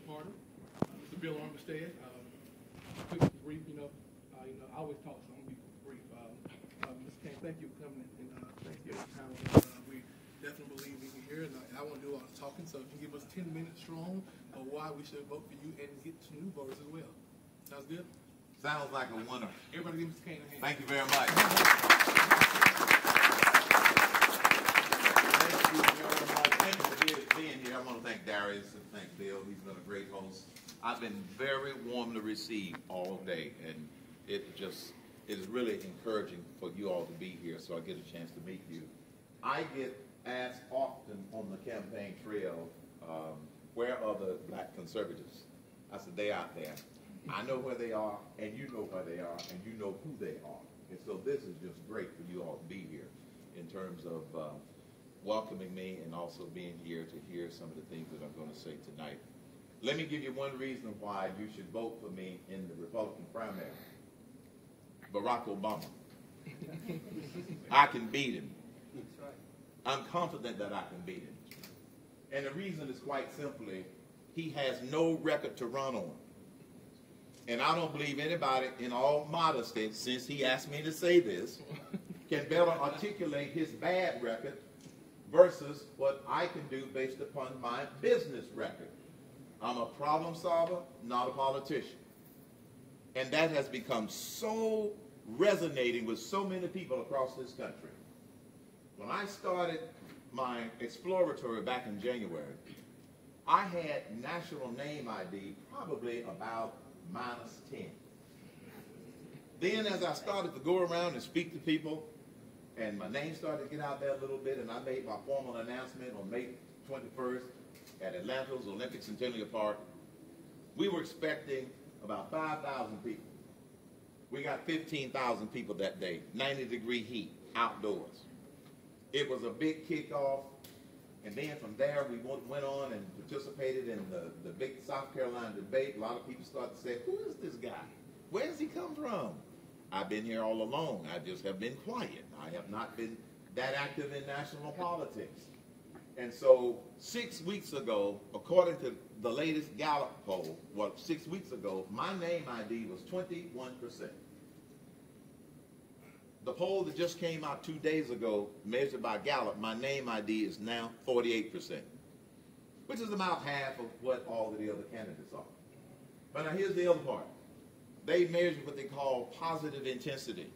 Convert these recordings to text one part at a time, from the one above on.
Party. Mr. Bill Armistead. Quick, brief, I always talk, so I'm going to be brief. Mr. Cain, thank you for coming and thank you for your time. We definitely believe in you here, and I want to do all the talking, so if you give us 10 minutes strong of why we should vote for you and get some new voters as well. Sounds good? Sounds like a winner. Everybody give Mr. Cain a hand. Thank you very much. Thank you for being here. I want to thank Darius and thank Bill. He's been a great host. I've been very warmly received all day, and it is really encouraging for you all to be here so I get a chance to meet you. I get asked often on the campaign trail, where are the black conservatives? I said, they're out there. I know where they are, and you know where they are, and you know who they are. And so this is just great for you all to be here in terms of welcoming me and also being here to hear some of the things that I'm going to say tonight. Let me give you one reason why you should vote for me in the Republican primary. Barack Obama. I can beat him. I'm confident that I can beat him. And the reason is quite simply, he has no record to run on. And I don't believe anybody, in all modesty, since he asked me to say this, can better articulate his bad record versus what I can do based upon my business record. I'm a problem solver, not a politician. And that has become so resonating with so many people across this country. When I started my exploratory back in January, I had national name ID probably about -10. Then as I started to go around and speak to people, and my name started to get out there a little bit, and I made my formal announcement on May 21st at Atlanta's Olympic Centennial Park, we were expecting about 5,000 people. We got 15,000 people that day, 90-degree heat, outdoors. It was a big kickoff, and then from there we went on and participated in the big South Carolina debate. A lot of people started to say, who is this guy? Where does he come from? I've been here all along. I just have been quiet. I have not been that active in national politics. And so 6 weeks ago, according to the latest Gallup poll, 6 weeks ago, my name ID was 21%. The poll that just came out 2 days ago, measured by Gallup, my name ID is now 48%, which is about half of what all of the other candidates are. But now here's the other part. They measured what they call positive intensity.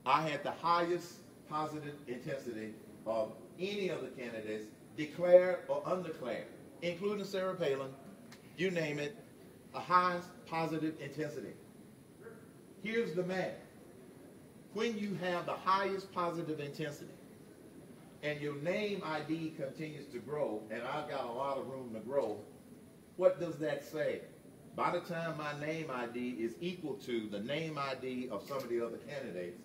I had the highest positive intensity of any of the candidates, declared or undeclared, including Sarah Palin, you name it, the highest positive intensity. Here's the math. When you have the highest positive intensity and your name ID continues to grow, and I've got a lot of room to grow, what does that say? By the time my name ID is equal to the name ID of some of the other candidates,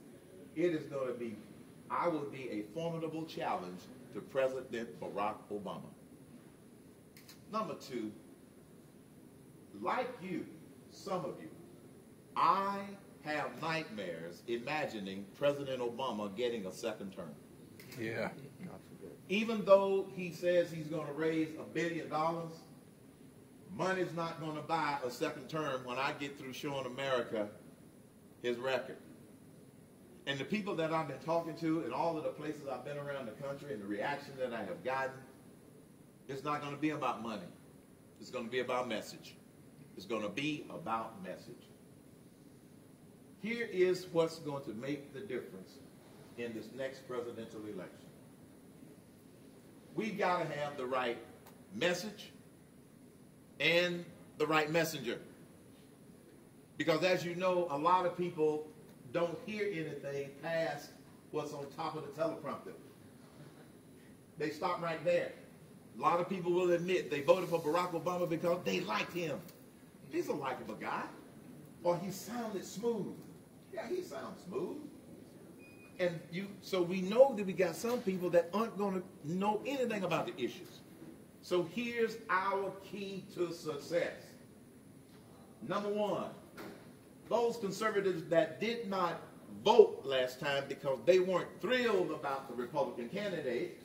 it is going to be, I will be a formidable challenge to President Barack Obama. Number two, like you, some of you, I have nightmares imagining President Obama getting a second term. Yeah. Even though he says he's going to raise $1 billion, money's not going to buy a second term when I get through showing America his record. And the people that I've been talking to and all of the places I've been around the country and the reaction that I have gotten, it's not going to be about money. It's going to be about message. It's going to be about message. Here is what's going to make the difference in this next presidential election. We've got to have the right message and the right messenger. Because as you know, a lot of people don't hear anything past what's on top of the teleprompter. They stop right there. A lot of people will admit they voted for Barack Obama because they liked him. He's a likable guy. Or he sounded smooth. Yeah, he sounds smooth. And so we know that we got some people that aren't going to know anything about the issues. So here's our key to success. Number one, those conservatives that did not vote last time because they weren't thrilled about the Republican candidate,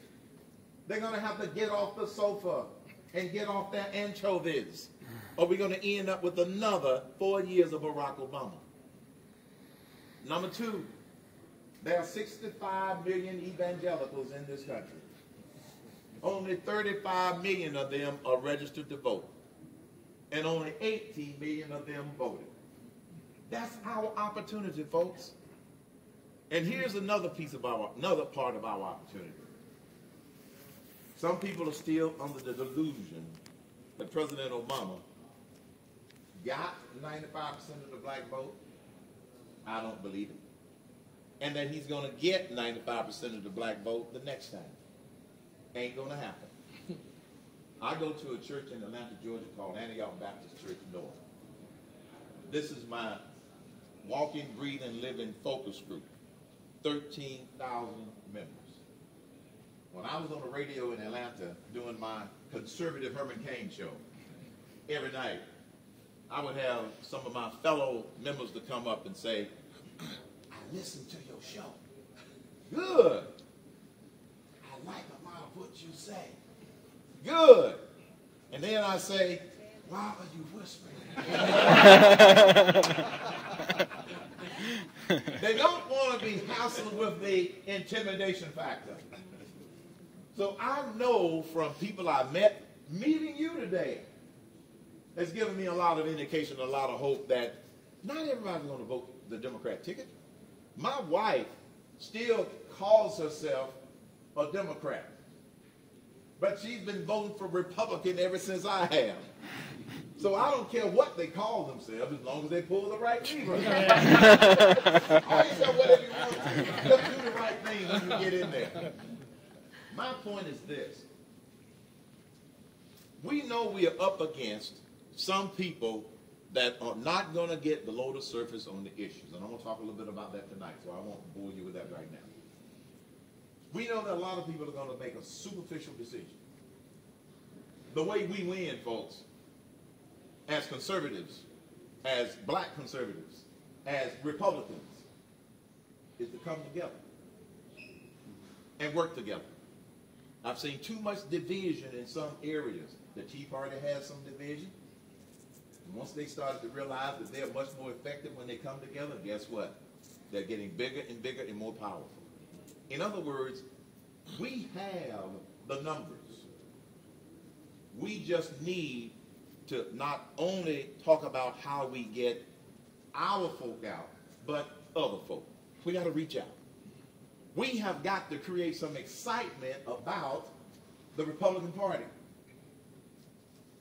they're going to have to get off the sofa and get off their anchovies? Or are we going to end up with another 4 years of Barack Obama? Number two, there are 65 million evangelicals in this country. Only 35 million of them are registered to vote. And only 18 million of them voted. That's our opportunity, folks. And here's another part of our opportunity. Some people are still under the delusion that President Obama got 95% of the black vote. I don't believe it. And that he's going to get 95% of the black vote the next time. Ain't going to happen. I go to a church in Atlanta, Georgia called Antioch Baptist Church North. This is my walking, breathing, living focus group. 13,000 members. When I was on the radio in Atlanta doing my conservative Herman Cain show, every night I would have some of my fellow members to come up and say, I listened to your show. Good. I like a lot of what you say. Good. And then I say, why are you whispering? They don't want to be hassled with the intimidation factor. So I know from people I met, meeting you today, has given me a lot of indication, a lot of hope that not everybody's going to vote the Democrat ticket. My wife still calls herself a Democrat. But she's been voting for Republican ever since I have. So I don't care what they call themselves as long as they pull the right lever. Always whatever you want to. Just do the right thing when you get in there. My point is this. We know we are up against some people that are not going to get below the surface on the issues. And I'm going to talk a little bit about that tonight, so I won't bore you with that right now. We know that a lot of people are going to make a superficial decision. The way we win, folks, as conservatives, as black conservatives, as Republicans, is to come together and work together. I've seen too much division in some areas. The Tea Party has some division. And once they started to realize that they're much more effective when they come together, guess what? They're getting bigger and bigger and more powerful. In other words, we have the numbers. We just need to not only talk about how we get our folk out, but other folk. We got to reach out. We have got to create some excitement about the Republican Party.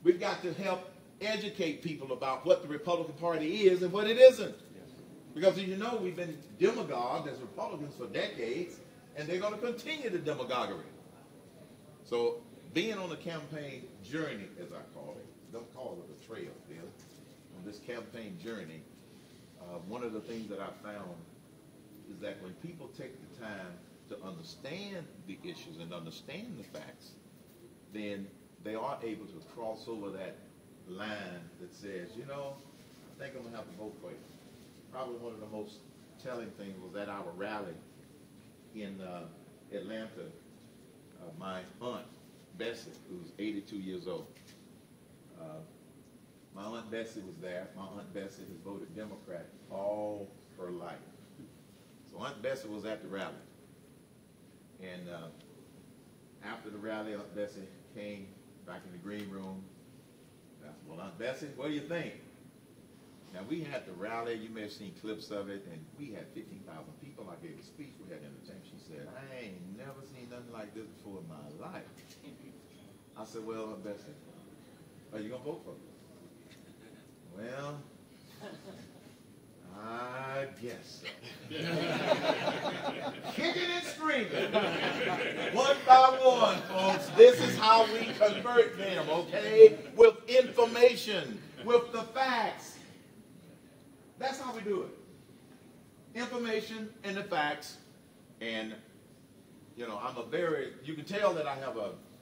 We've got to help educate people about what the Republican Party is and what it isn't. Because as you know, we've been demagogued as Republicans for decades, and they're going to continue the demagoguery. So being on the campaign journey, as I call it, don't call it a trail, Bill, on this campaign journey, one of the things that I found is that when people take the time to understand the issues and understand the facts, then they are able to cross over that line that says, you know, I think I'm going to have to vote for you. Probably one of the most telling things was at our rally in Atlanta. My aunt, Bessie, who's 82 years old. My Aunt Bessie was there. My Aunt Bessie has voted Democrat all her life. So Aunt Bessie was at the rally. And after the rally, Aunt Bessie came back in the green room. I said, well, Aunt Bessie, what do you think? Now, we had the rally. You may have seen clips of it. And we had 15,000 people. I gave a speech. We had entertainment. She said, I ain't never seen nothing like this before in my life. I said, well, Aunt Bessie, are you going to vote for me? Well, I guess so. Kicking and screaming. One by one, folks. This is how we convert them, okay? With information, with the facts. That's how we do it. Information and the facts. And, you know, you can tell that I have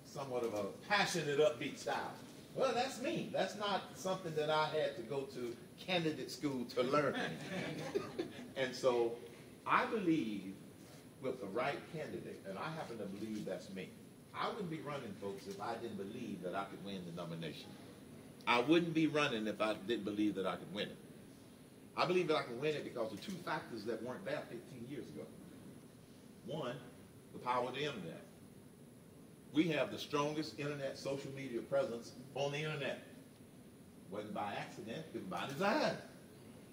somewhat of a passionate, upbeat style. Well, that's me. That's not something that I had to go to candidate school to learn. And so I believe with the right candidate, and I happen to believe that's me, I wouldn't be running, folks, if I didn't believe that I could win the nomination. I wouldn't be running if I didn't believe that I could win it. I believe that I can win it because of two factors that weren't there 15 years ago. One, the power of the internet. We have the strongest internet social media presence on the internet. Wasn't by accident, it was by design.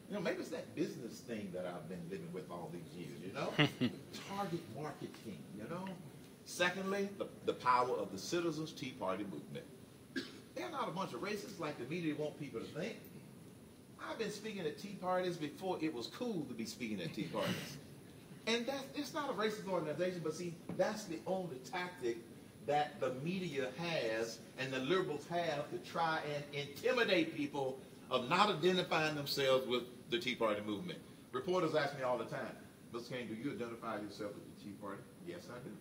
You know, maybe it's that business thing that I've been living with all these years, you know? Target marketing, you know? Secondly, the power of the Citizens Tea Party movement. They're not a bunch of racists like the media want people to think. I've been speaking at tea parties before it was cool to be speaking at tea parties. And it's not a racist organization, but see, that's the only tactic that the media has and the liberals have to try and intimidate people of not identifying themselves with the Tea Party movement. Reporters ask me all the time, Mr. Cain, do you identify yourself with the Tea Party? Yes, I do.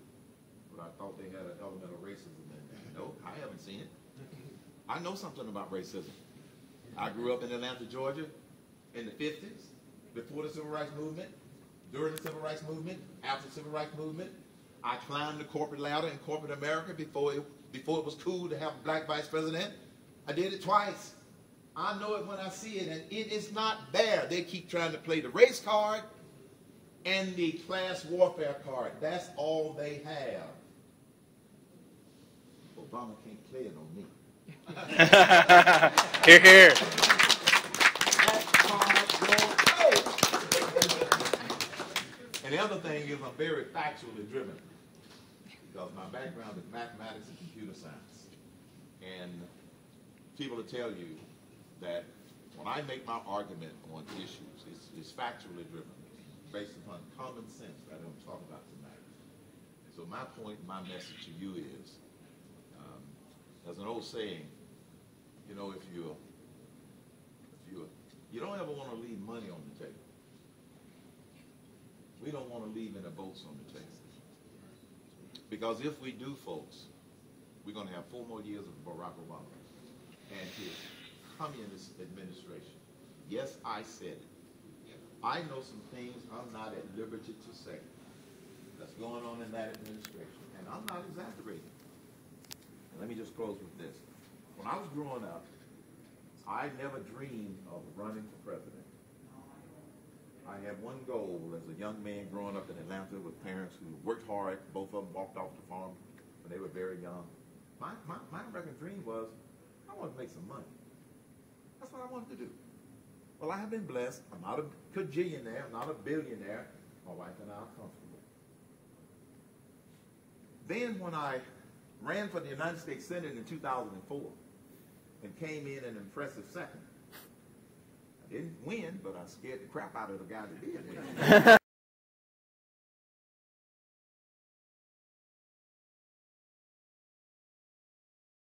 But I thought they had an element of racism in there. No, I haven't seen it. I know something about racism. I grew up in Atlanta, Georgia in the 50s, before the Civil Rights Movement, during the Civil Rights Movement, after the Civil Rights Movement. I climbed the corporate ladder in corporate America before it was cool to have a black vice president. I did it twice. I know it when I see it, and it is not there. They keep trying to play the race card and the class warfare card. That's all they have. Obama can't play it on me. Hear, hear. And the other thing is I'm very factually driven because my background is mathematics and computer science. And people will tell you that when I make my argument on issues, it's factually driven, based upon common sense that I'm talking about tonight. And so my point, my message to you is, there's an old saying, you know, if you don't ever want to leave money on the table. We don't want to leave any votes on the table. Because if we do, folks, we're going to have 4 more years of Barack Obama and his communist administration. Yes, I said it. I know some things I'm not at liberty to say that's going on in that administration, and I'm not exaggerating. And let me just close with this. When I was growing up, I never dreamed of running for president. I had one goal as a young man growing up in Atlanta with parents who worked hard. Both of them walked off the farm when they were very young. My American dream was, I wanted to make some money. That's what I wanted to do. Well, I have been blessed. I'm not a cajillionaire. I'm not a billionaire. My wife and I are comfortable. Then when I ran for the United States Senate in 2004 and came in an impressive second, I didn't win, but I scared the crap out of the guy that did win.